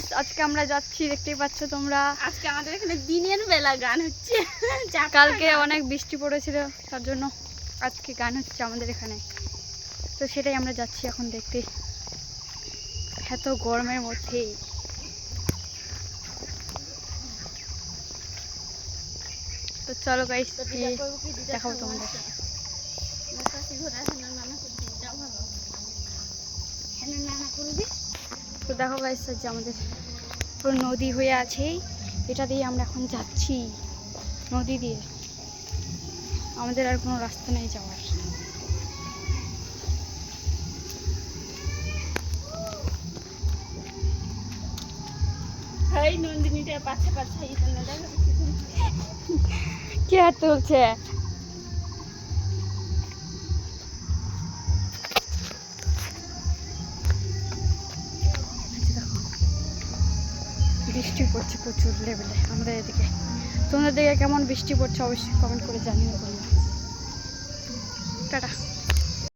Guys, আজকে আমরা যাচ্ছি, দেখতেই পাচ্ছ তোমরা। আজকে আমাদের এখানে দিনের বেলা গান হচ্ছে। কালকে অনেক বৃষ্টি পড়েছিল, তার জন্য আজকে গান হচ্ছে আমাদের এখানে। তো সেটাই আমরা যাচ্ছি এখন দেখতে, এত গরমের মধ্যে। তো চলো গাইস, দেখাবো তোমাদের। তো দেখো গাইস, যে আমাদের পুরো নদী হয়ে আছে, এটা দিয়ে আমরা এখন যাচ্ছি, নদী দিয়ে। আমাদের আর কোনো রাস্তা নেই যাওয়ার। নন্দিনীটা পাচ্ছে পাচ্ছে কে আর তুলছে? বৃষ্টি পড়ছে প্রচুর লেভেলে আমাদের এদিকে। তোমাদের দিকে কেমন বৃষ্টি পড়ছে অবশ্যই কমেন্ট করে জানিও তোমরা। টাটা।